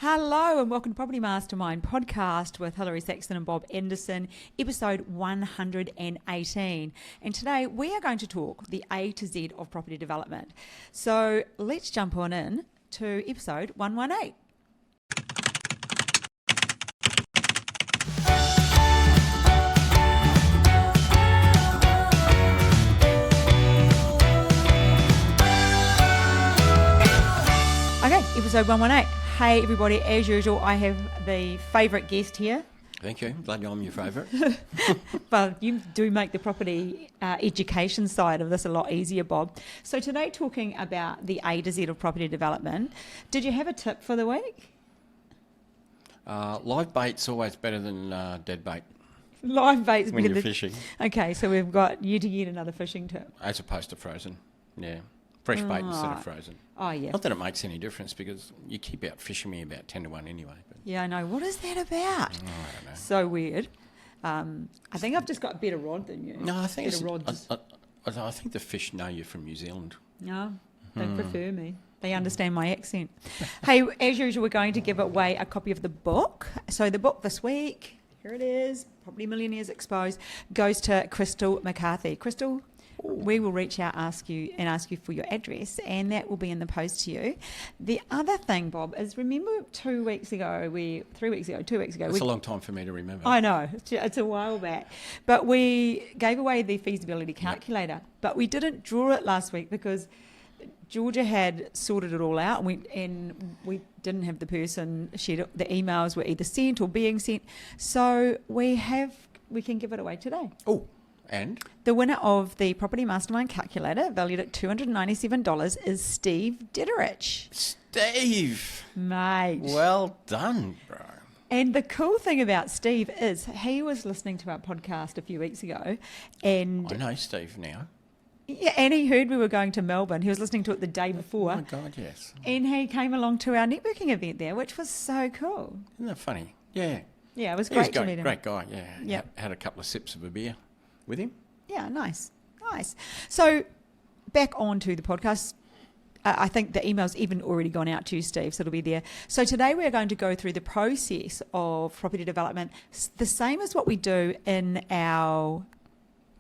Hello and welcome to Property Mastermind podcast with Hilary Saxton and Bob Anderson, episode 118. And today we are going to talk the A to Z of property development. So let's jump on in to episode 118. Okay, episode 118. Hey everybody, as usual, I have the favourite guest here. Thank you. Glad I'm your favourite. Well, you do make the property education side of this a lot easier, Bob. So today talking about the A to Z of property development. Did you have a tip for the week? Live bait's always better than dead bait. Live bait's when you're fishing. Okay, so we've got you to get another fishing tip. As opposed to frozen. Yeah. Fresh bait instead of frozen. Oh, yeah. Not that it makes any difference because you keep out fishing me about 10 to 1 anyway. But yeah, I know. What is that about? I don't know. So weird. I think I've just got a better rod than you. No, I think I think the fish know you're from New Zealand. No, they prefer me. They understand my accent. Hey, as usual, we're going to give away a copy of the book. So the book this week, here it is, Property Millionaires Exposed, goes to Crystal McCarthy. Crystal, we will reach out, ask you for your address, and that will be in the post to you. The other thing, Bob, is remember 2 weeks ago. It's a long time for me to remember. I know, it's a while back. But we gave away the feasibility calculator, but we didn't draw it last week because Georgia had sorted it all out, and we didn't have the person. The emails were either sent or being sent, so we can give it away today. Oh. And? The winner of the Property Mastermind calculator, valued at $297, is Steve Ditterich. Steve! Mate. Well done, bro. And the cool thing about Steve is he was listening to our podcast a few weeks ago. And I know Steve now. Yeah, and he heard we were going to Melbourne. He was listening to it the day before. Oh, my God, yes. And he came along to our networking event there, which was so cool. Isn't that funny? Yeah. Yeah, it was great to meet him. Great guy, yeah. Yep. Had a couple of sips of a beer with him. Yeah, nice. So back on to the podcast. I think the email's even already gone out to you, Steve, so it'll be there. So today we're going to go through the process of property development, the same as what we do in our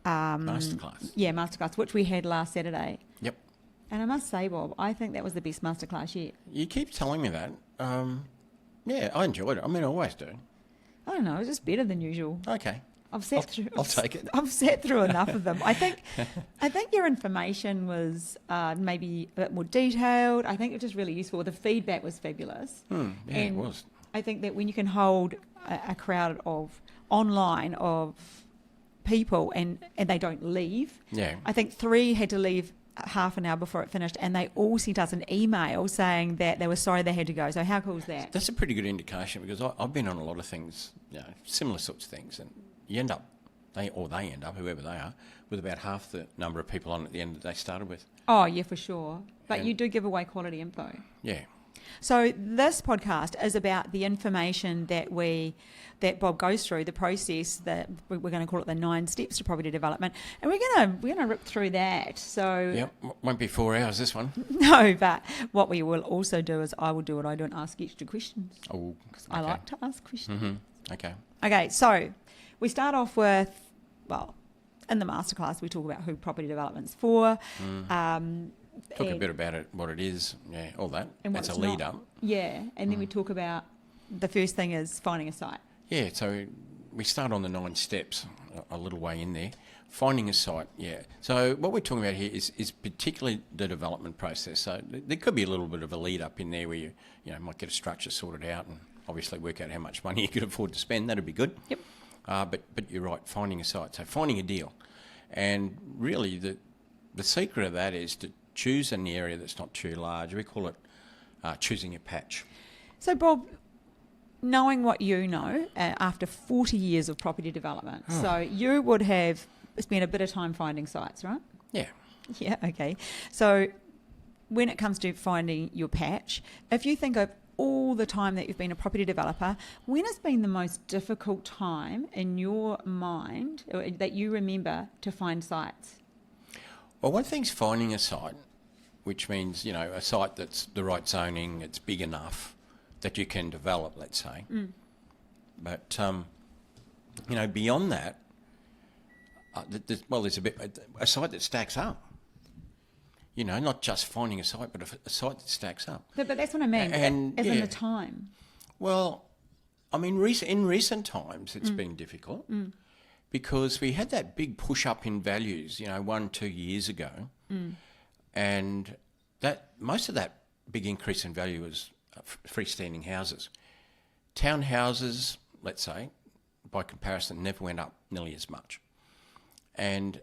masterclass. Yeah, masterclass, which we had last Saturday. Yep. And I must say, Bob, I think that was the best masterclass yet. You keep telling me that. Yeah, I enjoyed it. I mean, I always do. I don't know, it was just better than usual. Okay. I'll take it. I've sat through enough of them. I think your information was maybe a bit more detailed. I think it was just really useful. The feedback was fabulous. Yeah, it was. I think that when you can hold a crowd of online of people and they don't leave. Yeah. I think 3 had to leave half an hour before it finished, and they all sent us an email saying that they were sorry they had to go. So how cool is that? That's a pretty good indication because I've been on a lot of things, similar sorts of things, and you end up, whoever they are, with about half the number of people on at the end that they started with. Oh, yeah, for sure. But you do give away quality info. Yeah. So this podcast is about the information that Bob goes through, the process that we're going to call it the 9 steps to property development, and we're going to rip through that. So yeah, won't be 4 hours this one. No, but what we will also do is I will do what I do and ask extra questions. Oh, okay. I like to ask questions. Mm-hmm. Okay. Okay, so we start off with, in the masterclass we talk about who property development's for. Talk a bit about it, what it is, all that. And that's a lead up. Yeah, and then we talk about the first thing is finding a site. Yeah, so we start on the 9 steps, a little way in there. Finding a site, yeah. So what we're talking about here is particularly the development process. So there could be a little bit of a lead up in there where you might get a structure sorted out and obviously work out how much money you could afford to spend. That'd be good. Yep. But you're right, finding a site. So finding a deal. And really the secret of that is to choose an area that's not too large. We call it choosing a patch. So Bob, knowing what you know after 40 years of property development, so you would have spent a bit of time finding sites, right? Yeah. Yeah, okay. So when it comes to finding your patch, if you think of all the time that you've been a property developer, when has been the most difficult time in your mind that you remember to find sites? Well, one thing's finding a site, which means, a site that's the right zoning, it's big enough, that you can develop, let's say. But, beyond that, there's a site that stacks up. Not just finding a site, but a site that stacks up. But that's what I mean, And, as in the time. Well, I mean, in recent times, it's been difficult because we had that big push up in values, 1-2 years ago, and that most of that big increase in value was freestanding houses. Townhouses, let's say, by comparison, never went up nearly as much. And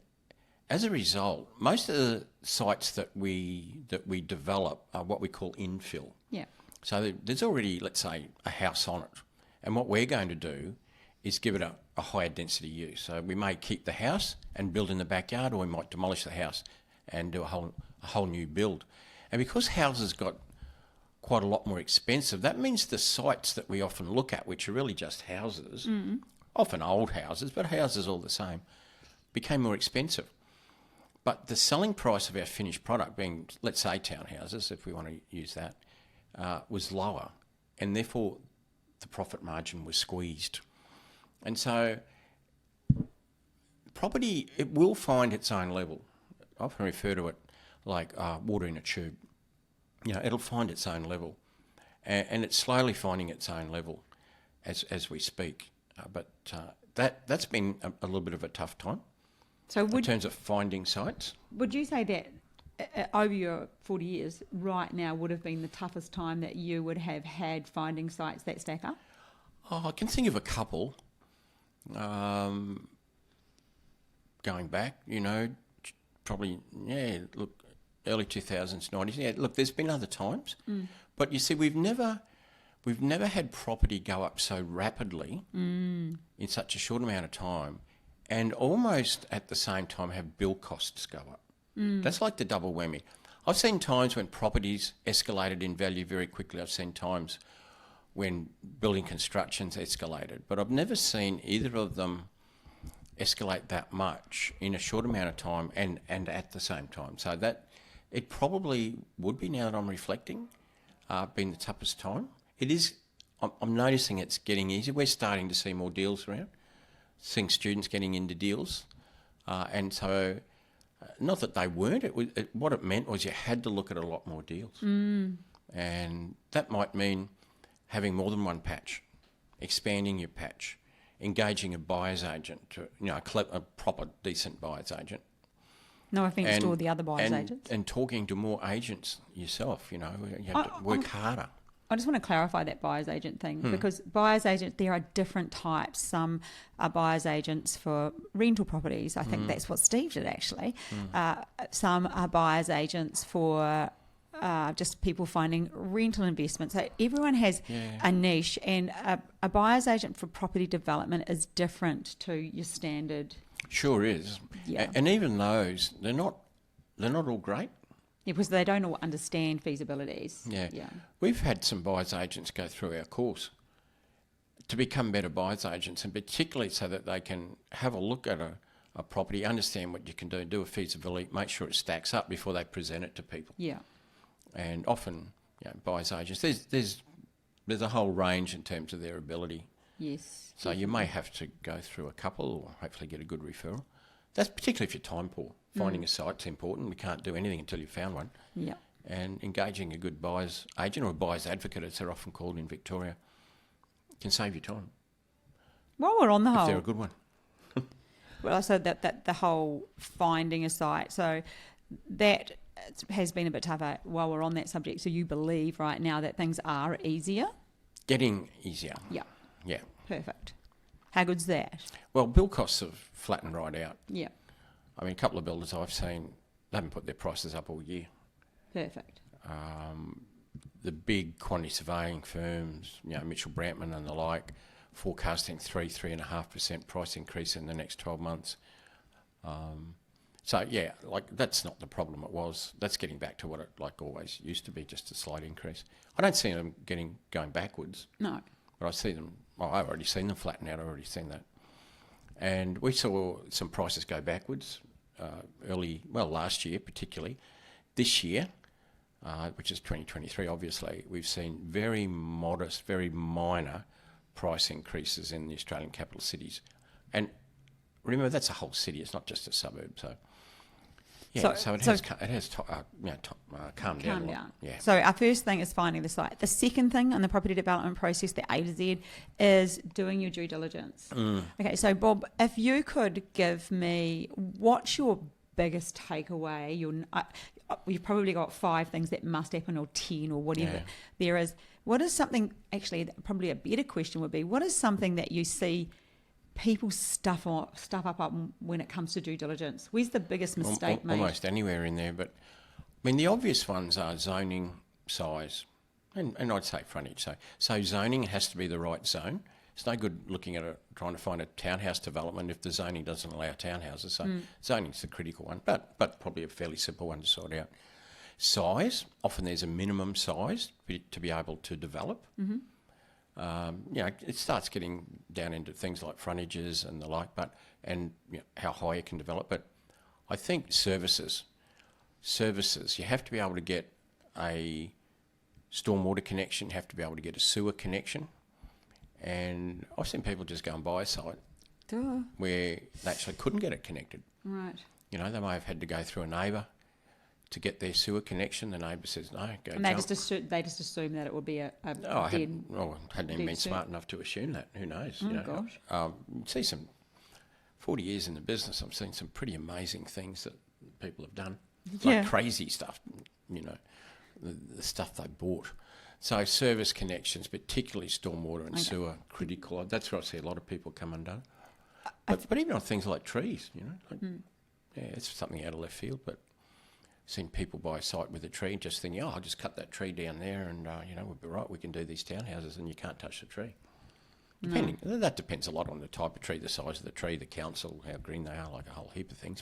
as a result, most of the sites that we develop are what we call infill. Yeah. So there's already, let's say, a house on it. And what we're going to do is give it a higher density use. So we may keep the house and build in the backyard, or we might demolish the house and do a whole new build. And because houses got quite a lot more expensive, that means the sites that we often look at, which are really just houses, often old houses, but houses all the same, became more expensive. But the selling price of our finished product, being, let's say, townhouses, if we want to use that, was lower, and therefore the profit margin was squeezed. And so property, it will find its own level. I often refer to it like water in a tube. It'll find its own level, and it's slowly finding its own level as we speak. But that's been a little bit of a tough time. So in terms of finding sites. Would you say that over your 40 years, right now would have been the toughest time that you would have had finding sites that stack up? Oh, I can think of a couple. Going back, probably, early 2000s, 90s. Yeah, look, there's been other times. But you see, we've never had property go up so rapidly in such a short amount of time, and almost at the same time have build costs go up. That's like the double whammy. I've seen times when properties escalated in value very quickly. I've seen times when building constructions escalated, but I've never seen either of them escalate that much in a short amount of time and at the same time. So that it probably would be, now that I'm reflecting, been the toughest time. It is. I'm noticing it's getting easier. We're starting to see more deals around, seeing students getting into deals, and so. Not that they weren't. What it meant was you had to look at a lot more deals, and that might mean having more than one patch, expanding your patch, engaging a buyer's agent, a proper, decent buyer's agent. No offence to all the other buyer's agents. And talking to more agents yourself. You have to work harder. I just want to clarify that buyer's agent thing, because buyer's agent, there are different types. Some are buyer's agents for rental properties. I think that's what Steve did, actually. Some are buyer's agents for just people finding rental investments. So everyone has a niche, and a buyer's agent for property development is different to your standard. Sure is. Yeah. And even those, they're not all great. Yeah, because they don't all understand feasibilities. Yeah. We've had some buyer's agents go through our course to become better buyer's agents, and particularly so that they can have a look at a property, understand what you can do a feasibility, make sure it stacks up before they present it to people. Yeah. And often, buyer's agents, there's a whole range in terms of their ability. Yes. So you may have to go through a couple, or hopefully get a good referral. That's particularly if you're time poor. Finding a site's important. We can't do anything until you've found one. Yeah. And engaging a good buyer's agent, or a buyer's advocate, as they're often called in Victoria, can save you time. Well, we're on the whole. If they're a good one. Well, so that the whole finding a site. So that has been a bit tougher. While we're on that subject, so you believe right now that things are easier? Getting easier. Yeah. Yeah. Perfect. How good's that? Well, build costs have flattened right out. Yeah. I mean, a couple of builders I've seen, they haven't put their prices up all year. Perfect. The big quantity surveying firms, Mitchell Brantman and the like, forecasting 3.5% price increase in the next 12 months. So that's not the problem. It was. That's getting back to what it always used to be, just a slight increase. I don't see them going backwards. No. But I see them. Well, I've already seen them flatten out. I've already seen that. And we saw some prices go backwards last year particularly. This year, which is 2023, obviously, we've seen very modest, very minor price increases in the Australian capital cities. And remember, that's a whole city, it's not just a suburb. So, yeah, so it has calmed down a lot. Yeah. So our first thing is finding the site. The second thing in the property development process, the A to Z, is doing your due diligence. Okay, so Bob, if you could give me, what's your biggest takeaway? You've probably got 5 things that must happen, or 10, or whatever there is. What is something, actually, probably a better question would be, what is something that you see people stuff up when it comes to due diligence? Where's the biggest mistake made? Almost anywhere in there, but I mean the obvious ones are zoning, size, and I'd say frontage. So zoning has to be the right zone. It's no good looking at trying to find a townhouse development if the zoning doesn't allow townhouses. So zoning's the critical one, but probably a fairly simple one to sort out. Size, often there's a minimum size to be able to develop. It starts getting down into things like frontages and the like, and how high you can develop. But I think services, you have to be able to get a stormwater connection, you have to be able to get a sewer connection. And I've seen people just go and buy a site where they actually couldn't get it connected. Right. They may have had to go through a neighbour to get their sewer connection. The neighbour says, no, go and they just assume that it would be a I hadn't even been smart enough to assume that. Who knows? Gosh. You see some 40 years in the business, I've seen some pretty amazing things that people have done. Like crazy stuff, the stuff they bought. So service connections, particularly stormwater and sewer, critical. That's where I see a lot of people come undone. But even on things like trees, it's something out of left field. But seen people buy a site with a tree and just thinking, I'll just cut that tree down there and, we'll be right, we can do these townhouses, and you can't touch the tree. That depends a lot on the type of tree, the size of the tree, the council, how green they are, like a whole heap of things.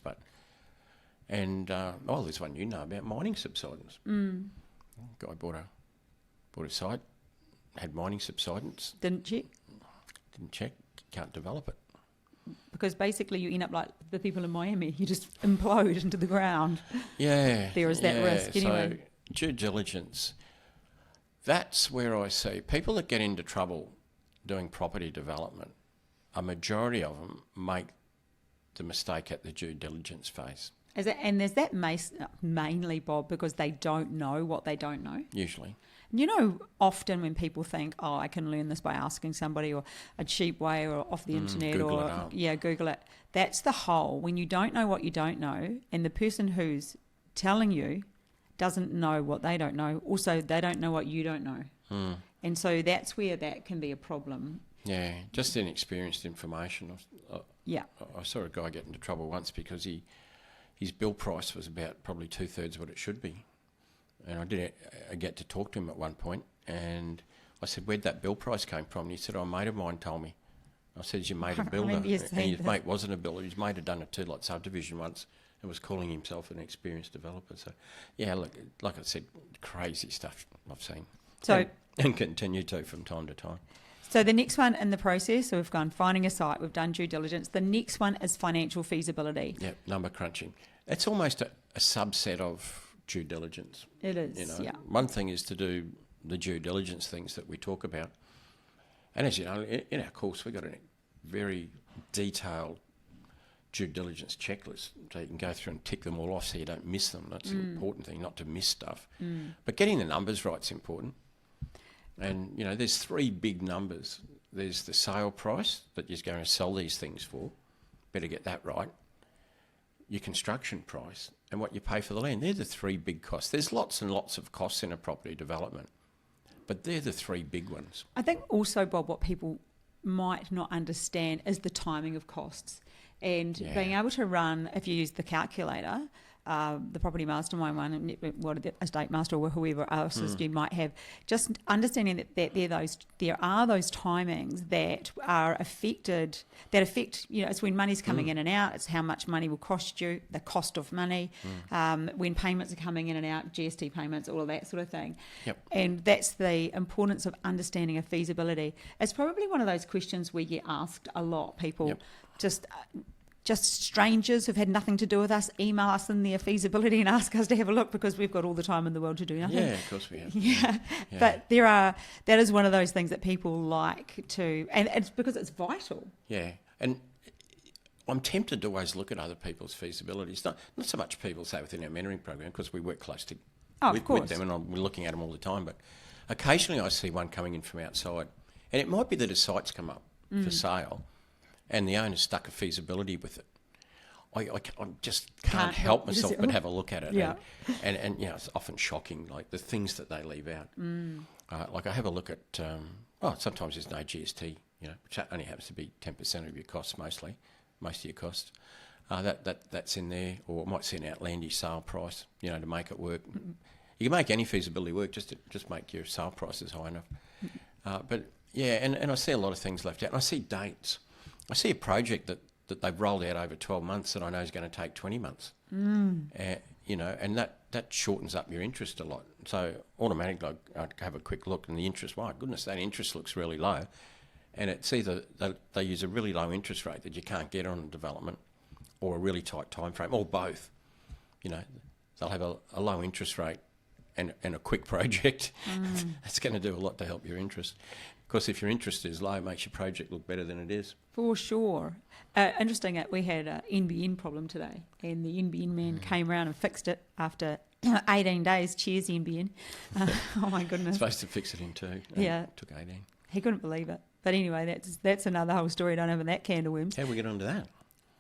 There's one about mining subsidence. Guy bought a site, had mining subsidence. Didn't check, can't develop it. Because basically you end up like the people in Miami, you just implode into the ground. Yeah. There is that risk anyway. So due diligence, that's where I see people that get into trouble doing property development, a majority of them make the mistake at the due diligence phase. Is that mainly, Bob, because they don't know what they don't know? Usually. Often when people think, I can learn this by asking somebody, or a cheap way, or off the internet, Google it. That's the whole. When you don't know what you don't know, and the person who's telling you doesn't know what they don't know, also they don't know what you don't know. And so that's where that can be a problem. Yeah, just inexperienced information. I saw a guy get into trouble once because his bill price was about probably 2/3 what it should be. And I get to talk to him at one point, and I said, where'd that bill price came from? And he said, a mate of mine told me. I said, is your mate a builder? And his mate wasn't a builder. His mate had done a 2-lot subdivision once and was calling himself an experienced developer. So, look, like I said, crazy stuff I've seen. And continue to from time to time. So the next one in the process, so we've gone finding a site, we've done due diligence. The next one is financial feasibility. Yep, number crunching. It's almost a subset of due diligence. It is, One thing is to do the due diligence things that we talk about. And as you know, in our course, we've got a very detailed due diligence checklist, so you can go through and tick them all off so you don't miss them. That's an important thing, not to miss stuff. But getting the numbers right is important. And, there's 3 big numbers. There's the sale price that you're going to sell these things for. Better get that right. Your construction price and what you pay for the land. They're the 3 big costs. There's lots and lots of costs in a property development, but they're the 3 big ones. I think also, Bob, what people might not understand is the timing of costs, and being able to run, if you use the calculator, the property mastermind one, what the estate master or whoever else you might have, just understanding that there are those timings that are affect, it's when money's coming in and out, it's how much money will cost you, the cost of money, when payments are coming in and out, GST payments, all of that sort of thing. Yep. And that's the importance of understanding a feasibility. It's probably one of those questions we get asked a lot. People just just strangers who've had nothing to do with us email us in their feasibility and ask us to have a look because we've got all the time in the world to do nothing. Yeah, of course we have. Yeah. But that is one of those things that people like to, and it's because it's vital. Yeah, and I'm tempted to always look at other people's feasibilities. Not so much people, say, within our mentoring program, because we work close to with them and we're looking at them all the time, but occasionally I see one coming in from outside, and it might be that a site's come up for sale and the owner's stuck a feasibility with it. I just can't help myself but have a look at it. Yeah. And it's often shocking, like the things that they leave out. Like I have a look at, sometimes there's no GST, which only happens to be 10% of your costs most of your costs. That's in there, or it might see an outlandish sale price, to make it work. You can make any feasibility work, just make your sale prices high enough. And I see a lot of things left out. And I see dates. I see a project that they've rolled out over 12 months that I know is going to take 20 months. And that shortens up your interest a lot. So automatically I'd have a quick look, and the interest, my goodness, that interest looks really low. And it's either they use a really low interest rate that you can't get on development, or a really tight time frame, or both. They'll have a low interest rate and a quick project. That's going to do a lot to help your interest. Of course, if your interest is low, it makes your project look better than it is. For sure. Interesting that we had an NBN problem today, and the NBN man came around and fixed it after 18 days. Cheers, NBN. Oh, my goodness. Supposed to fix it in 2. Yeah. It took 18. He couldn't believe it. But anyway, that's another whole story. Don't open that can of worms. How do we get onto that?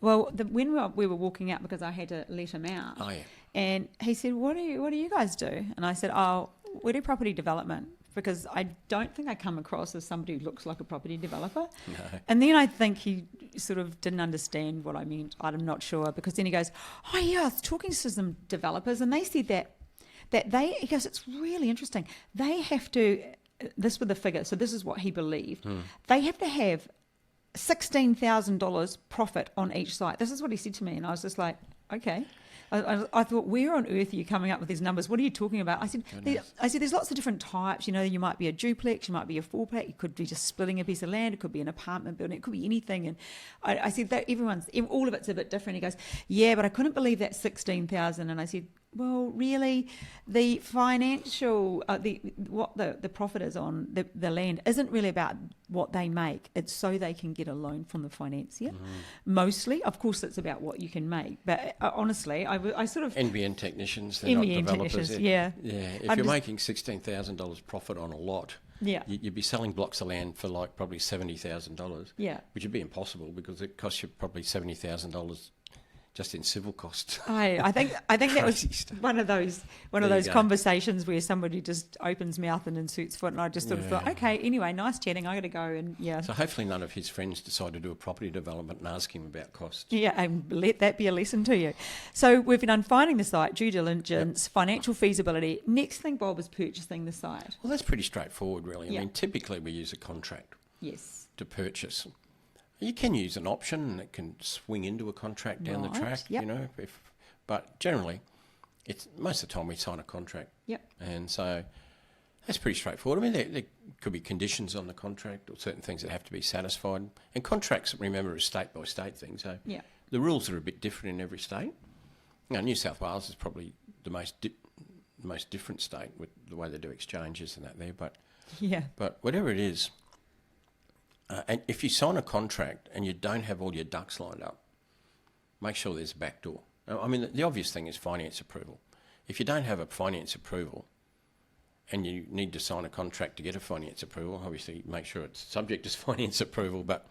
Well, when we were walking out, because I had to let him out. Oh, yeah. And he said, what do you guys do? And I said, we do property development, because I don't think I come across as somebody who looks like a property developer. No. And then I think he sort of didn't understand what I meant. I'm not sure, because then he goes, oh yeah, I was talking to some developers and they said he goes, it's really interesting. They have to, this with the figure, so this is what he believed. They have to have $16,000 profit on each site. This is what he said to me, and I was just like, okay. I thought, where on earth are you coming up with these numbers? What are you talking about? I said, there's lots of different types. You might be a duplex, you might be a 4-pack, you could be just splitting a piece of land, it could be an apartment building, it could be anything. And I said that all of it's a bit different. He goes, yeah, but I couldn't believe that 16,000. And I said, well, really, the financial, what the profit is on the land isn't really about what they make. It's so they can get a loan from the financier. Mostly, of course, it's about what you can make. But honestly, I sort of NBN technicians, they're not developers. Yeah. If you're making $16,000 profit on a lot, you'd be selling blocks of land for like probably $70,000. Yeah, which would be impossible because it costs you probably $70,000 just in civil costs. I think that was stuff. one of those conversations where somebody just opens mouth and inserts foot, and I just sort of thought, okay, anyway, nice chatting. I got to go, and So hopefully none of his friends decide to do a property development and ask him about costs. Yeah, and let that be a lesson to you. So we've done finding the site, due diligence, financial feasibility. Next thing, Bob, is purchasing the site. Well, that's pretty straightforward, really. I mean, typically we use a contract. Yes. To purchase. You can use an option that can swing into a contract down the track, but generally, it's most of the time we sign a contract. Yep. And so that's pretty straightforward. I mean, there could be conditions on the contract or certain things that have to be satisfied. And contracts, remember, is state by state thing. So the rules are a bit different in every state. New South Wales is probably the most different state with the way they do exchanges and that there. But whatever it is. And if you sign a contract and you don't have all your ducks lined up, make sure there's a back door. I mean, the obvious thing is finance approval. If you don't have a finance approval and you need to sign a contract to get a finance approval, obviously make sure it's subject to finance approval, but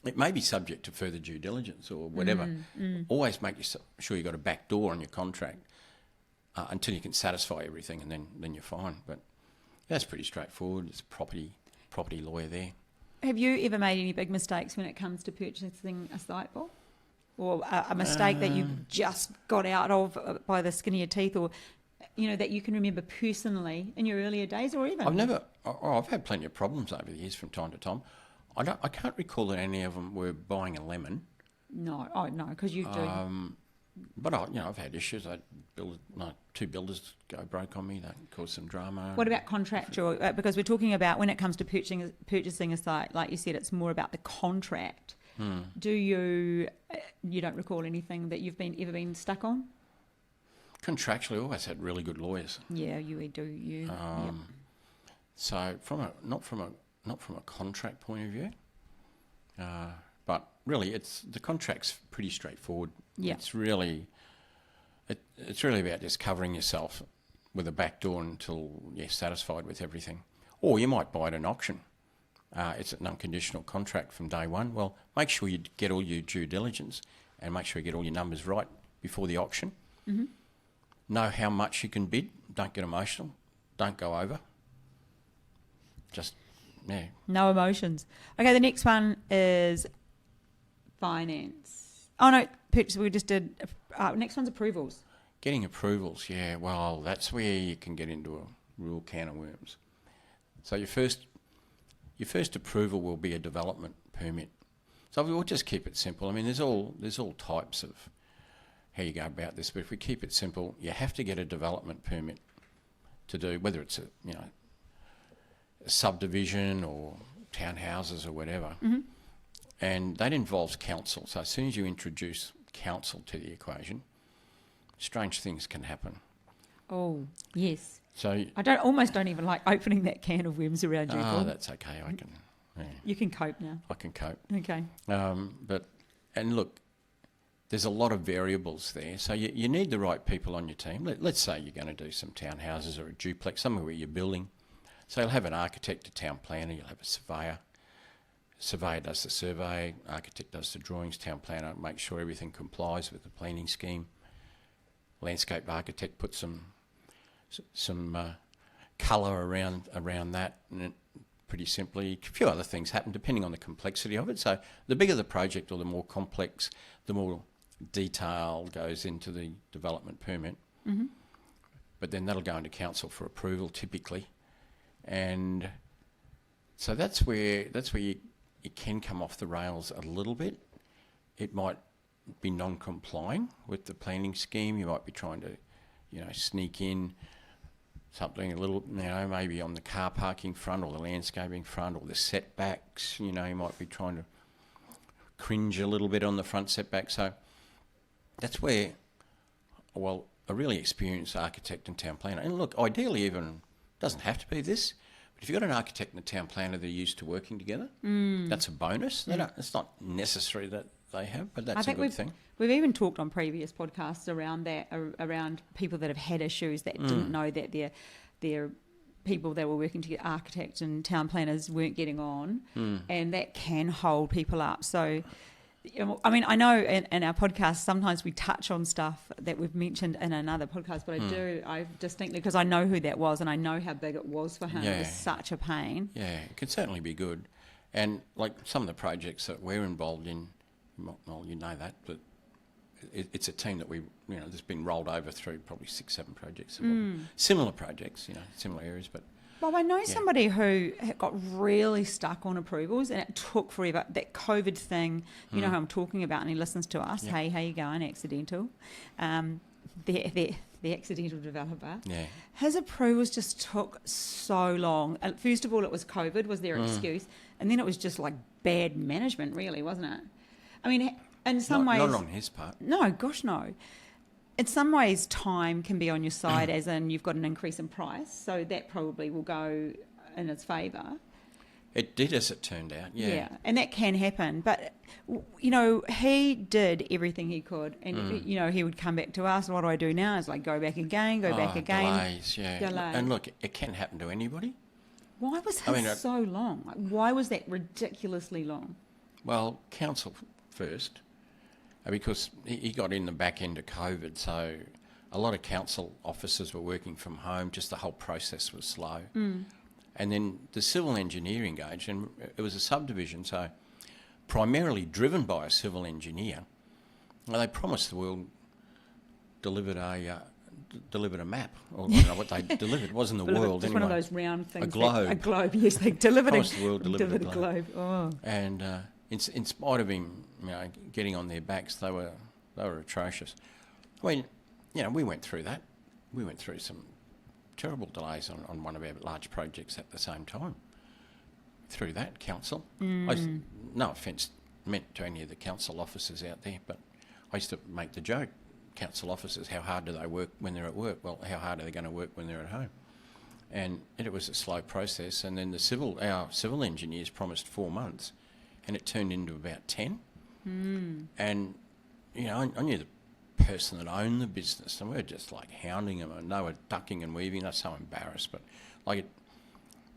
it may be subject to further due diligence or whatever. Always make sure you've got a back door on your contract until you can satisfy everything, and then you're fine. But that's pretty straightforward. It's a property lawyer there. Have you ever made any big mistakes when it comes to purchasing a site, Bob? Or a mistake that you just got out of by the skin of your teeth, or that you can remember personally in your earlier days, or even? I've had plenty of problems over the years from time to time. I can't recall that any of them were buying a lemon. No, because you do. But I've had issues. Two builders go broke on me. That caused some drama. What about contractual? Because we're talking about when it comes to purchasing a site, like you said, it's more about the contract Do you don't recall anything that you've ever been stuck on? Contractually, always had really good lawyers. Yeah, you do. Yep. So not from a contract point of view, but really the contract's pretty straightforward. Yeah. It's really about just covering yourself with a back door until you're satisfied with everything. Or you might buy it at an auction. It's an unconditional contract from day one. Well, make sure you get all your due diligence and make sure you get all your numbers right before the auction. Mm-hmm. Know how much you can bid. Don't get emotional. Don't go over. Just, yeah. No emotions. Okay, the next one is finance. Oh, no, purchase. We just did. Next one's approvals. Getting approvals, yeah. Well, that's where you can get into a real can of worms. So your first approval will be a development permit. So we'll just keep it simple. I mean, there's all types of how you go about this, but if we keep it simple, you have to get a development permit to do, whether it's a subdivision or townhouses or whatever. Mm-hmm. And that involves council. So as soon as you introduce council to the equation, strange things can happen. Oh, yes. So I almost don't even like opening that can of worms around you. Oh, that's okay. I can. Yeah, you can cope now. I can cope. Okay. And look, there's a lot of variables there. So you need the right people on your team. Let's say you're going to do some townhouses or a duplex, somewhere where you're building. So you'll have an architect, a town planner, you'll have a surveyor. Surveyor does the survey, architect does the drawings, town planner makes sure everything complies with the planning scheme. Landscape architect puts some colour around that, and pretty simply, a few other things happen depending on the complexity of it. So the bigger the project or the more complex, the more detail goes into the development permit. Mm-hmm. But then that'll go into council for approval typically, and so that's where it can come off the rails a little bit. It might be non-complying with the planning scheme. You might be trying to, sneak in something a little, maybe on the car parking front or the landscaping front or the setbacks. You might be trying to cringe a little bit on the front setback. So that's where, a really experienced architect and town planner, and look, ideally even, doesn't have to be this, but if you've got an architect and a town planner that are used to working together, that's a bonus. It's not necessary that they have, but that's a good thing. We've even talked on previous podcasts around that, around people that have had issues that didn't know that their people that were working together, architects and town planners, weren't getting on, and that can hold people up. So, I mean, I know in our podcast sometimes we touch on stuff that we've mentioned in another podcast, but I distinctly, because I know who that was and I know how big it was for him. It was such a pain. Yeah, it can certainly be good. And like some of the projects that we're involved in, well, you know that, but it's a team that that's been rolled over through probably 6-7 projects, similar projects, similar areas. But well, I know somebody who got really stuck on approvals, and it took forever. That COVID thing, you know who I'm talking about, and he listens to us. Hey, how you going? Accidental, the accidental developer. Yeah, his approvals just took so long. First of all, it was COVID was their excuse, and then it was just like bad management, really, wasn't it? I mean, in some ways... Not on his part. No, gosh, no. In some ways, time can be on your side, as in you've got an increase in price, so that probably will go in his favour. It did, as it turned out, yeah. And that can happen. But, he did everything he could, and, he would come back to us, what do I do now? It's like, go back again. Delays, yeah. Delays. And look, it can happen to anybody. Why was his so long? Why was that ridiculously long? Well, council first, because he got in the back end of COVID, so a lot of council officers were working from home, just the whole process was slow. And then the civil engineer engaged, and it was a subdivision, so primarily driven by a civil engineer. Well, they promised the world, delivered a map, or I don't know what they delivered. It wasn't the world, anyway. One of those round things. A globe. A globe, yes, they delivered promised the world, delivered a globe. Oh. And in spite of him, getting on their backs, they were atrocious. I mean, we went through that. We went through some terrible delays on one of our large projects at the same time. Through that, council. No offence meant to any of the council officers out there, but I used to make the joke, council officers, how hard do they work when they're at work? Well, how hard are they going to work when they're at home? And it was a slow process, and then our civil engineers promised 4 months, and it turned into about 10. And, you know, I knew the person that owned the business, and we were just like hounding them, and they were ducking and weaving. They're so embarrassed, but like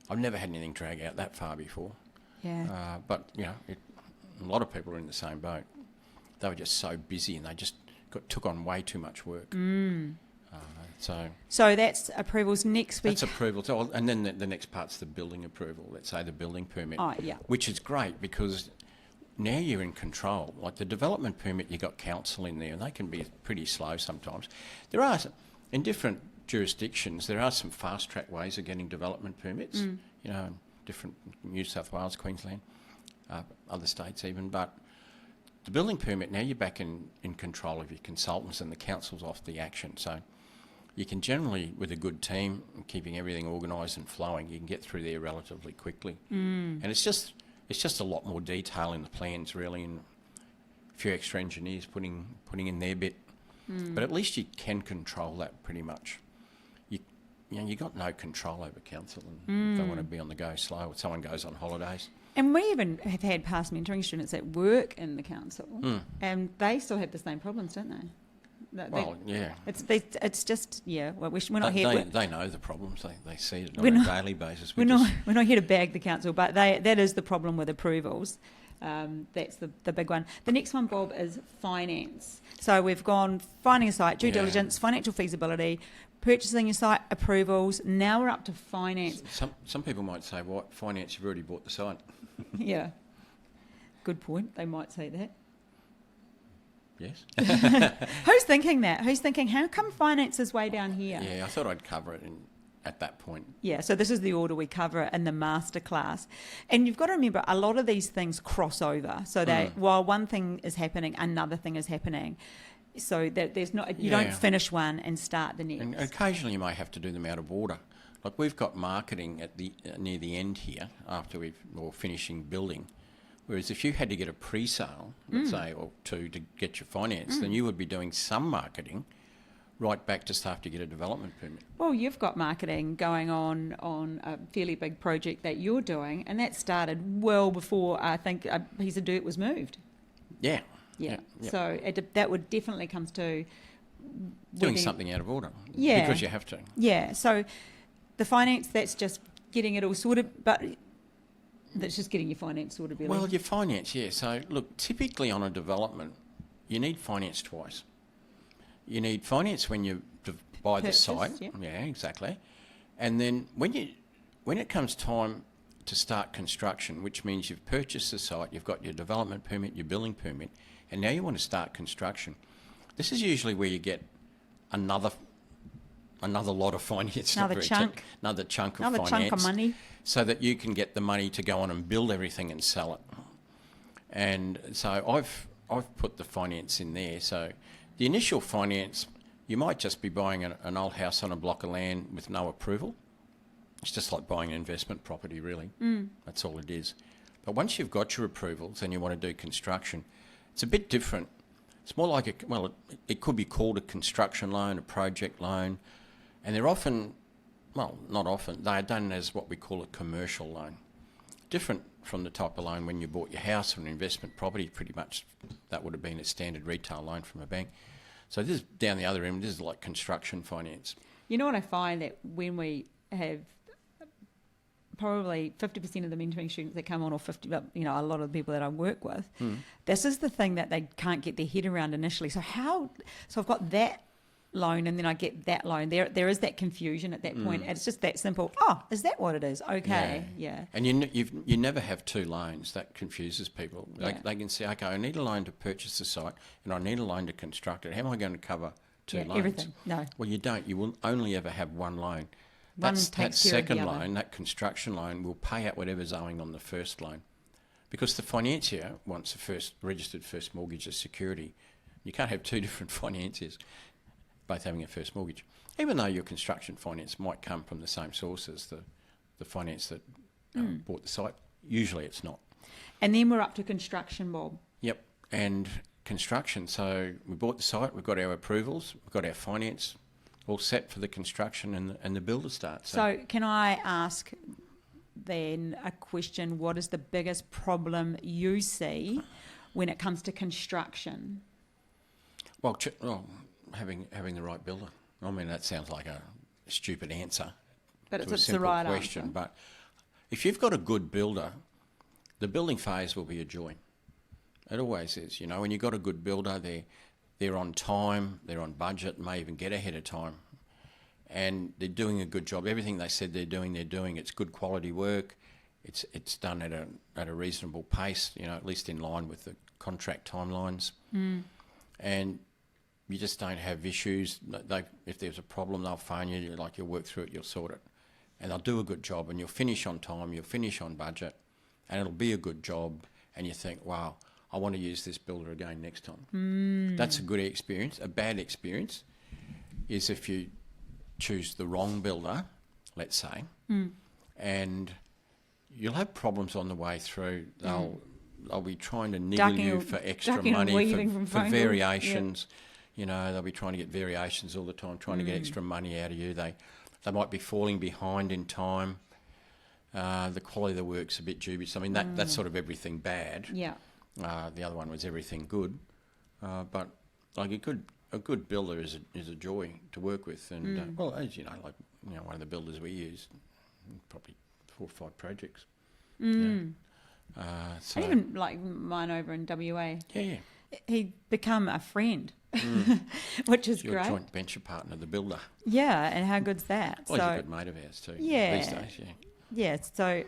I've never had anything drag out that far before. Yeah. But, you know, a lot of people are in the same boat. They were just so busy, and they just took on way too much work. So that's approvals next week. That's approval. So, and then the next part's the building approval, let's say the building permit. Oh, yeah. Which is great because now you're in control. Like the development permit, you got council in there, and they can be pretty slow sometimes. There are, in different jurisdictions, there are some fast-track ways of getting development permits, you know, different New South Wales, Queensland, other states even, but the building permit, now you're back in control of your consultants and the council's off the action. So you can generally, with a good team, keeping everything organised and flowing, you can get through there relatively quickly. And it's just a lot more detail in the plans, really, and a few extra engineers putting in their bit. But at least you can control that pretty much. You know, you got no control over council, and they want to be on the go slow, or someone goes on holidays. And we even have had past mentoring students that work in the council, and they still have the same problems, don't they? Yeah. It's just, yeah, well, we're not here... They know the problems. They see it on a daily basis. We're not here to bag the council, but that is the problem with approvals. That's the big one. The next one, Bob, is finance. So we've gone finding a site, due diligence, financial feasibility, purchasing a site, approvals. Now we're up to finance. Some people might say, "What finance? You've already bought the site." Yeah, good point. They might say that. Yes. Who's thinking that? Who's thinking, how come finance is way down here? Yeah, I thought I'd cover it at that point. Yeah, so this is the order we cover it in the masterclass. And you've got to remember, a lot of these things cross over. So that while one thing is happening, another thing is happening. So that there's not, you don't finish one and start the next. And occasionally you may have to do them out of order. Like we've got marketing at the near the end here after we're finishing building. Whereas if you had to get a pre-sale, let's say, or two to get your finance, then you would be doing some marketing right back just after you get a development permit. Well, you've got marketing going on a fairly big project that you're doing, and that started well before I think a piece of dirt was moved. Yeah. Yeah. So that would definitely comes to... Doing something out of order. Yeah. Because you have to. Yeah. So the finance, that's just getting it all sorted, but... That's just getting your finance sorted, really. Well, your finance, yeah. So, look, typically on a development, you need finance twice. You need finance when you buy the site. Yeah, exactly. And then when it comes time to start construction, which means you've purchased the site, you've got your development permit, your building permit, and now you want to start construction. This is usually where you get another lot of finance. Another chunk of money. So that you can get the money to go on and build everything and sell it. And so I've put the finance in there. So the initial finance, you might just be buying an old house on a block of land with no approval. It's just like buying an investment property, really. That's all it is. But once you've got your approvals and you want to do construction, it's a bit different. It's more like it could be called a construction loan, a project loan, and they're often... Well, not often. They are done as what we call a commercial loan. Different from the type of loan when you bought your house or an investment property, pretty much that would have been a standard retail loan from a bank. So this is down the other end, this is like construction finance. You know what I find, that when we have probably 50% of the mentoring students that come on, or 50, you know, a lot of the people that I work with, this is the thing that they can't get their head around initially. So I've got that loan and then I get that loan. There is that confusion at that point. And it's just that simple. Oh, is that what it is? Okay, yeah. And you never have two loans. That confuses people. They can say, okay, I need a loan to purchase the site and I need a loan to construct it. How am I going to cover two loans? Everything. No. Well, you don't. You will only ever have one loan. That second loan, that construction loan, will pay out whatever's owing on the first loan, because the financier wants the registered first mortgage as security. You can't have two different financiers both having a first mortgage, even though your construction finance might come from the same source as the finance that bought the site. Usually it's not. And then we're up to construction, Bob. Yep, and construction. So we bought the site, we've got our approvals, we've got our finance all set for the construction and the builder start. So can I ask then a question? What is the biggest problem you see when it comes to construction? Well, having the right builder. I mean, that sounds like a stupid answer. But to a it's the simple right question. answer. But if you've got a good builder, the building phase will be a joy. It always is. You know, when you've got a good builder, they're on time, they're on budget, may even get ahead of time. And they're doing a good job. Everything they said they're doing. It's good quality work. It's done at a reasonable pace, you know, at least in line with the contract timelines. And you just don't have issues. If there's a problem, they'll phone you, you'll work through it, you'll sort it. And they'll do a good job, and you'll finish on time, you'll finish on budget, and it'll be a good job, and you think, wow, I want to use this builder again next time. That's a good experience. A bad experience is if you choose the wrong builder, let's say, and you'll have problems on the way through. They'll be trying to niggle you for extra money, for variations. You know, they'll be trying to get variations all the time, trying to get extra money out of you. They might be falling behind in time. The quality of the work's a bit dubious. I mean, that's sort of everything bad. Yeah. The other one was everything good. But like a good builder is a joy to work with. And well, as you know, one of the builders we use, probably 4 or 5 projects. So And even like mine over in WA. yeah. He'd become a friend, which is Your great. joint venture partner, the builder. Yeah, and how good's that? Well, he's a good mate of ours too. Yeah. These days, yeah. Yeah, so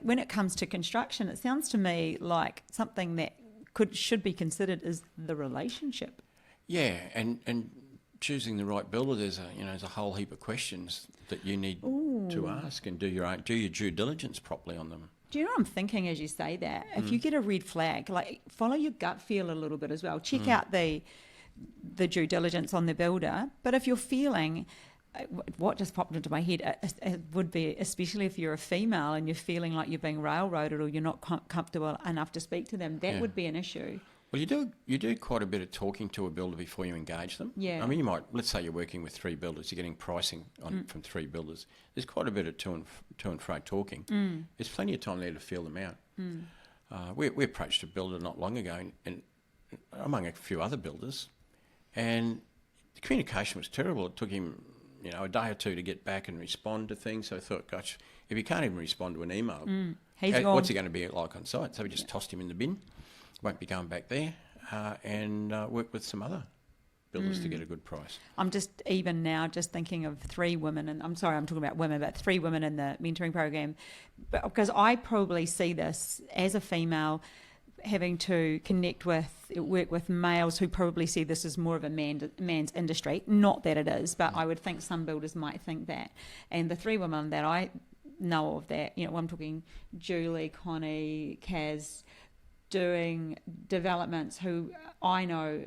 when it comes to construction, it sounds to me like something that should be considered is the relationship. Yeah, and choosing the right builder, there's a whole heap of questions that you need to ask, and do your due diligence properly on them. Do you know what I'm thinking as you say that? If you get a red flag, like follow your gut feel a little bit as well. Check out the due diligence on the builder. But if you're feeling, what just popped into my head, it would be, especially if you're a female and you're feeling like you're being railroaded or you're not comfortable enough to speak to them, that would be an issue. Well, you do quite a bit of talking to a builder before you engage them. Yeah. I mean, let's say you're working with 3 builders, you're getting pricing from 3 builders. There's quite a bit of to and fro talking. There's plenty of time there to feel them out. We approached a builder not long ago, and among a few other builders, and the communication was terrible. It took him, a day or 2 to get back and respond to things. So I thought, gosh, if he can't even respond to an email, what's he going to be like on site? So we just tossed him in the bin. Won't be going back there and work with some other builders to get a good price. I'm just thinking of 3 women, and I'm sorry, I'm talking about women, but 3 women in the mentoring program, because I probably see this as a female having to work with males who probably see this as more of a man's industry. Not that it is, but I would think some builders might think that. And the 3 women that I know of that, I'm talking Julie, Connie, Kaz, doing developments who I know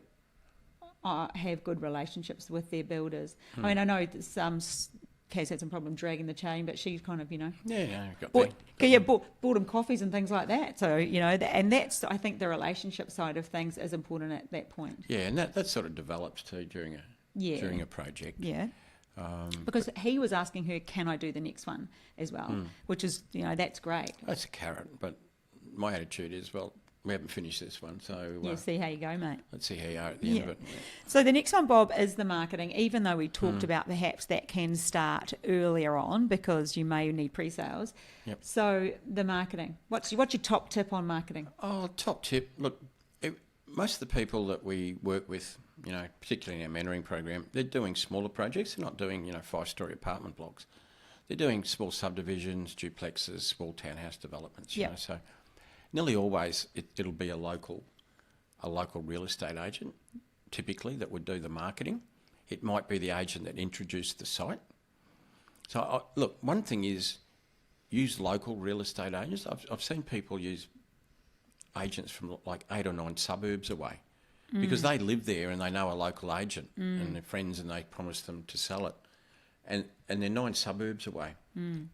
have good relationships with their builders. I mean, I know that Kaz had some problem dragging the chain, but she's kind of, bought them coffees and things like that. So, and that's, I think the relationship side of things is important at that point. Yeah, and that sort of develops too during a project. Yeah. Because he was asking her, can I do the next one as well? Which is, that's great. That's a carrot, but my attitude is, well, we haven't finished this one, so... see how you go, mate. Let's see how you are at the end of it. Yeah. So the next one, Bob, is the marketing, even though we talked about perhaps that can start earlier on because you may need pre-sales. Yep. So the marketing. What's your top tip on marketing? Oh, top tip. Look, most of the people that we work with, particularly in our mentoring program, they're doing smaller projects. They're not doing, 5-story apartment blocks. They're doing small subdivisions, duplexes, small townhouse developments, you know, so... Nearly always, it'll be a local real estate agent, typically, that would do the marketing. It might be the agent that introduced the site. So, look, one thing is use local real estate agents. I've seen people use agents from like 8 or 9 suburbs away because they live there and they know a local agent and they're friends and they promise them to sell it. And they're 9 suburbs away.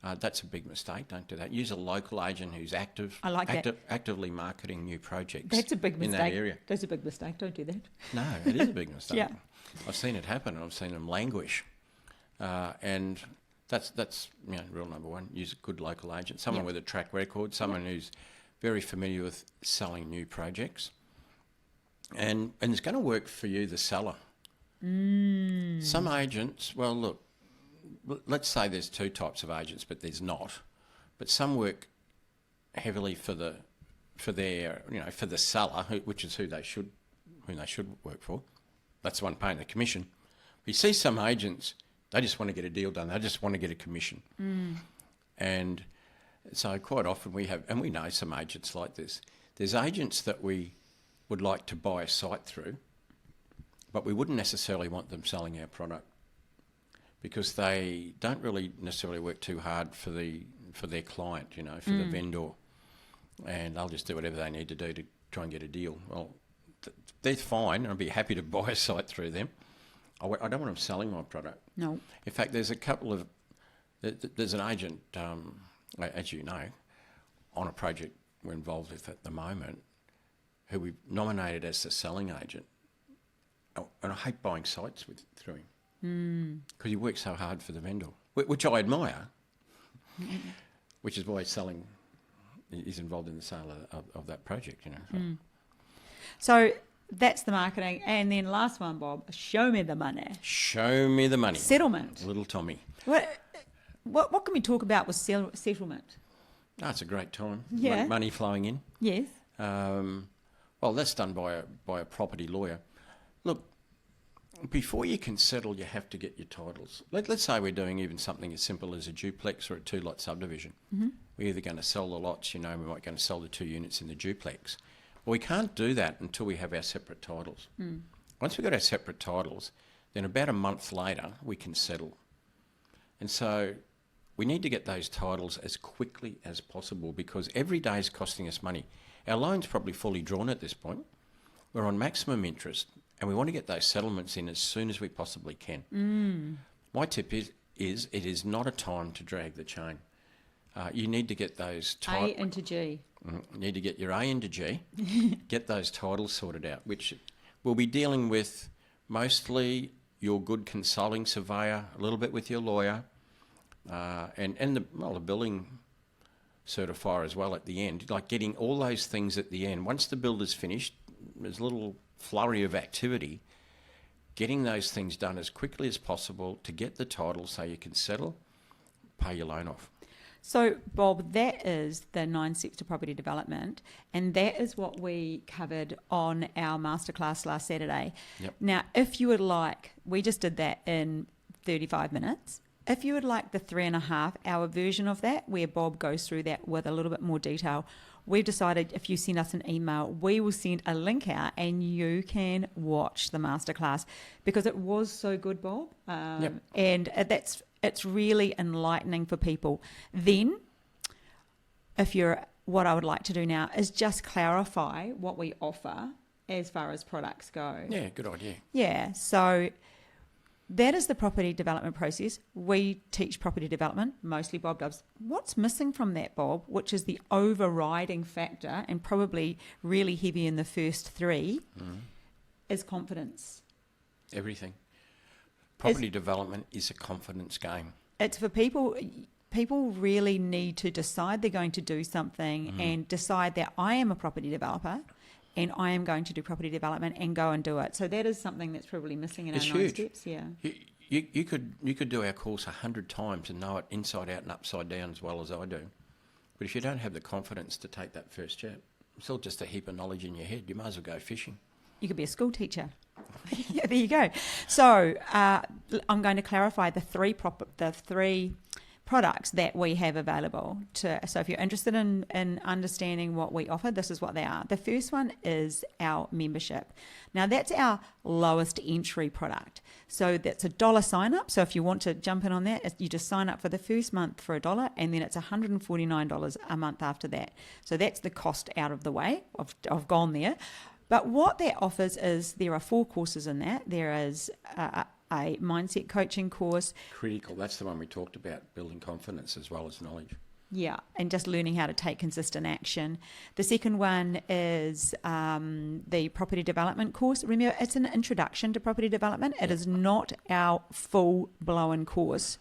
That's a big mistake. Don't do that. Use a local agent who's actively marketing new projects. That's a big mistake. In that area. That's a big mistake. Don't do that. No, it is a big mistake. Yeah. I've seen it happen, and I've seen them languish, and that's rule number one. Use a good local agent, someone with a track record, someone who's very familiar with selling new projects, and it's going to work for you, the seller. Some agents, well, look, let's say there's two types of agents, but there's not. But some work heavily for the seller, which is who they should work for. That's the one paying the commission. You see some agents, they just want to get a deal done. They just want to get a commission. And so quite often we know some agents like this. There's agents that we would like to buy a site through, but we wouldn't necessarily want them selling our product because they don't really necessarily work too hard for their client, for the vendor, and they'll just do whatever they need to do to try and get a deal. Well, they're fine. I'd be happy to buy a site through them. I don't want them selling my product. No. In fact, there's an agent, as you know, on a project we're involved with at the moment, who we've nominated as the selling agent. And I hate buying sites through him because he works so hard for the vendor, which I admire, which is why he's involved in the sale of that project, So that's the marketing. And then last one, Bob, show me the money. Show me the money. Settlement. Little Tommy. What can we talk about with settlement? Oh, it's a great time. Yeah. Money flowing in. Yes. Well, that's done by a property lawyer. Look, before you can settle, you have to get your titles. Let's say we're doing even something as simple as a duplex or a two-lot subdivision. We're either going to sell the lots, we might going to sell the 2 units in the duplex. Well, we can't do that until we have our separate titles. Once we've got our separate titles, then about a month later, we can settle. And so we need to get those titles as quickly as possible because every day is costing us money. Our loan's probably fully drawn at this point. We're on maximum interest and we want to get those settlements in as soon as we possibly can. My tip is it is not a time to drag the chain. You need to get those A into G. You need to get your A into G, get those titles sorted out, which we'll be dealing with mostly your good consulting surveyor, a little bit with your lawyer, and the building certifier as well at the end, like getting all those things at the end. Once the builder's finished, there's a little flurry of activity, getting those things done as quickly as possible to get the title so you can settle, pay your loan off. So, Bob, that is the 9 steps to property development, and that is what we covered on our masterclass last Saturday. Yep. Now, if you would like, we just did that in 35 minutes. If you would like the 3.5-hour version of that, where Bob goes through that with a little bit more detail, we've decided if you send us an email, we will send a link out and you can watch the masterclass because it was so good, Bob. And it's really enlightening for people. Then, what I would like to do now is just clarify what we offer as far as products go. Yeah, good idea. Yeah, so that is the property development process. We teach property development, mostly Bob does. What's missing from that, Bob, which is the overriding factor and probably really heavy in the first 3, is confidence. Everything. Property development is a confidence game. It's for people. People really need to decide they're going to do something and decide that I am a property developer and I am going to do property development and go and do it. So that is something that's probably missing in our 9 steps. Yeah. You could do our course 100 times and know it inside out and upside down as well as I do. But if you don't have the confidence to take that first step, it's all just a heap of knowledge in your head. You might as well go fishing. You could be a school teacher. Yeah, there you go. So I'm going to clarify the three products that we have available. So if you're interested in understanding what we offer, this is what they are. The first one is our membership. Now that's our lowest entry product. So that's $1 sign up. So if you want to jump in on that, you just sign up for the first month for $1 and then it's $149 a month after that. So that's the cost out of the way. I've gone there. But what that offers is there are 4 courses in that. There is a mindset coaching course. Critical. That's the one we talked about, building confidence as well as knowledge. Yeah, and just learning how to take consistent action. The second one is the property development course. Remember, it's an introduction to property development. It is not our full-blown course.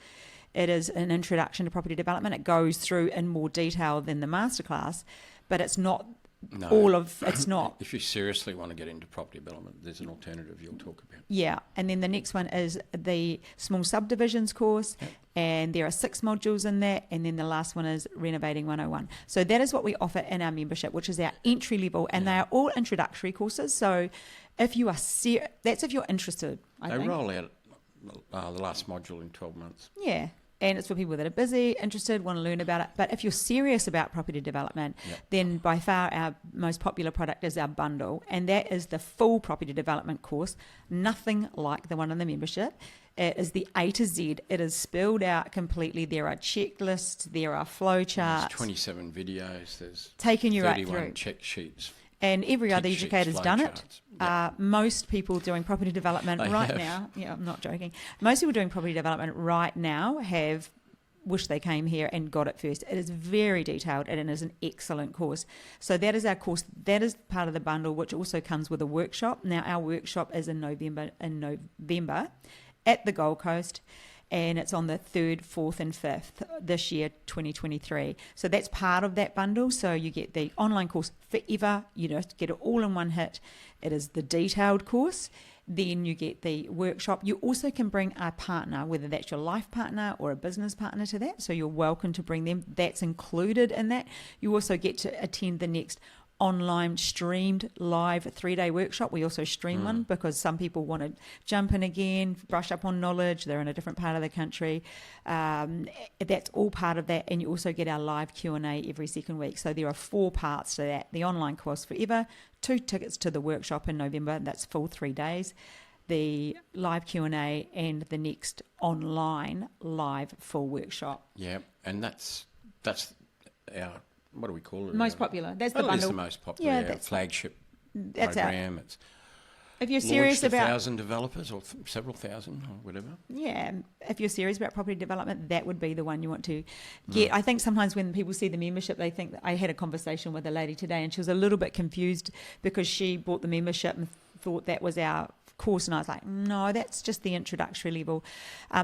It is an introduction to property development. It goes through in more detail than the masterclass, but it's not it's not. If you seriously want to get into property development, there's an alternative you'll talk about. Yeah, and then the next one is the small subdivisions course, and there are 6 modules in that, and then the last one is Renovating 101. So that is what we offer in our membership, which is our entry level, and they are all introductory courses. So if you are that's if you're interested, I think. They roll out the last module in 12 months. Yeah. And it's for people that are busy, interested, want to learn about it. But if you're serious about property development, then by far our most popular product is our bundle. And that is the full property development course, nothing like the one in the membership. It is the A to Z. It is spelled out completely. There are checklists, there are flow charts. There's 27 videos, there's taking you right 31 through. check sheets. And every other sheets, educator's flow done charts. it. Most people doing property development right now, I'm not joking, most people doing property development right now have wished they came here and got it first. It is very detailed and it is an excellent course. So that is our course. That is part of the bundle, which also comes with a workshop. Now our workshop is in November at the Gold Coast. And it's on the 3rd, 4th and 5th this year, 2023. So that's part of that bundle. So you get the online course forever. You just get it all in one hit. It is the detailed course. Then you get the workshop. You also can bring a partner, whether that's your life partner or a business partner to that. So you're welcome to bring them. That's included in that. You also get to attend the next online streamed live 3-day workshop. We also stream one because some people want to jump in again, brush up on knowledge. They're in a different part of the country. That's all part of that. And you also get our live Q&A every second week. So there are 4 parts to that. The online course forever, 2 tickets to the workshop in November. That's full 3 days. The live Q&A and the next online live full workshop. Yeah, and that's our, what do we call it? Most popular. That's the bundle. It's the most popular. Yeah, our that's flagship Our, program. It's if you're serious launched about 1,000 developers or several thousand or whatever. Yeah, if you're serious about property development, that would be the one you want to get. I think sometimes when people see the membership, they think that I had a conversation with a lady today and she was a little bit confused because she bought the membership and thought that was our course, and I was like, no, that's just the introductory level,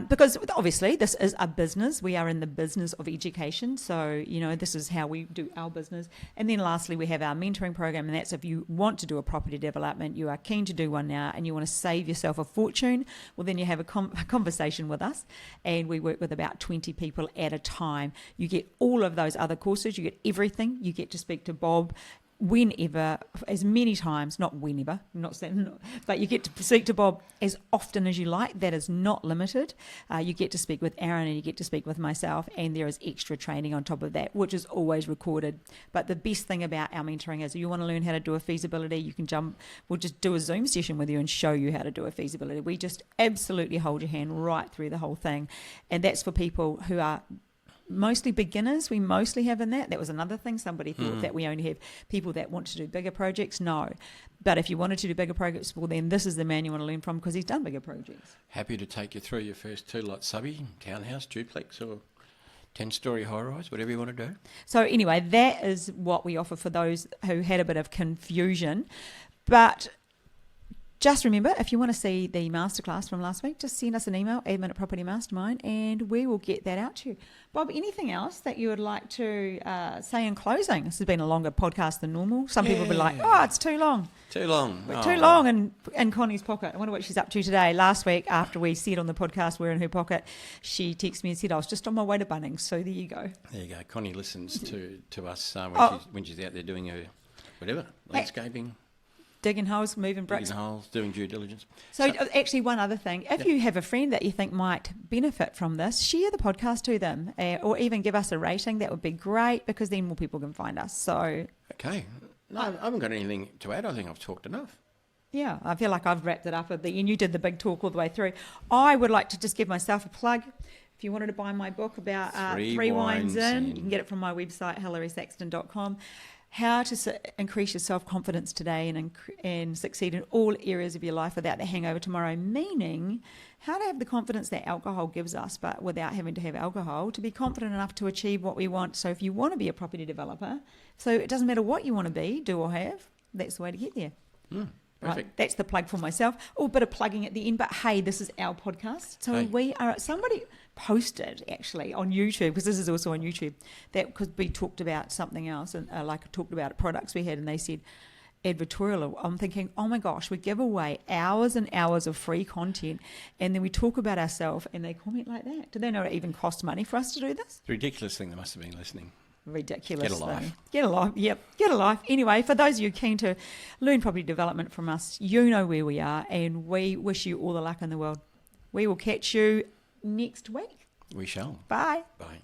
because obviously this is a business. We are in the business of education, so this is how we do our business. And then lastly, we have our mentoring program, and that's if you want to do a property development, you are keen to do one now and you want to save yourself a fortune, well then you have a conversation with us, and we work with about 20 people at a time. You get all of those other courses, you get everything. You get to speak to Bob whenever, as many times, not whenever, not saying, but you get to speak to Bob as often as you like. That is not limited. You get to speak with Aaron and you get to speak with myself, and there is extra training on top of that, which is always recorded. But the best thing about our mentoring is if you want to learn how to do a feasibility, you can we'll just do a Zoom session with you and show you how to do a feasibility. We just absolutely hold your hand right through the whole thing. And that's for people who are mostly beginners. We mostly have in that. That was another thing. Somebody thought that we only have people that want to do bigger projects. No. But if you wanted to do bigger projects, well, then this is the man you want to learn from because he's done bigger projects. Happy to take you through your first 2-lot subby, townhouse, duplex or 10-storey high-rise, whatever you want to do. So anyway, that is what we offer for those who had a bit of confusion. But just remember, if you want to see the masterclass from last week, just send us an email, admin@Property Mastermind, and we will get that out to you. Bob, anything else that you would like to say in closing? This has been a longer podcast than normal. Some people will be like, oh, it's too long. Too long. Too long in Connie's pocket. I wonder what she's up to today. Last week, after we said on the podcast we're in her pocket, she texted me and said, I was just on my way to Bunnings. So there you go. There you go. Connie listens to us when she's out there doing her whatever, landscaping. Digging holes, moving bricks. Digging holes, doing due diligence. So actually, one other thing. If you have a friend that you think might benefit from this, share the podcast to them or even give us a rating. That would be great because then more people can find us. So okay. No, I haven't got anything to add. I think I've talked enough. Yeah, I feel like I've wrapped it up at the end. You did the big talk all the way through. I would like to just give myself a plug. If you wanted to buy my book about Three Wines In, you can get it from my website, hilarysaxton.com. how to increase your self-confidence today and succeed in all areas of your life without the hangover tomorrow, meaning how to have the confidence that alcohol gives us, but without having to have alcohol, to be confident enough to achieve what we want. So if you want to be a property developer, so it doesn't matter what you want to be, do or have, that's the way to get there. Perfect. Right, that's the plug for myself. Oh, a bit of plugging at the end, but hey, this is our podcast. So we are, somebody posted actually on YouTube, because this is also on YouTube, that could be talked about something else, and like talked about products we had, and they said advertorial. I'm thinking, oh my gosh, we give away hours and hours of free content, and then we talk about ourselves, and they comment like that. Do they know it even costs money for us to do this? The ridiculous thing, they must have been listening. Ridiculous. Get a life. Get a life. Yep, get a life. Anyway, for those of you keen to learn property development from us, you know where we are, and we wish you all the luck in the world. We will catch you next week. We shall. Bye. Bye.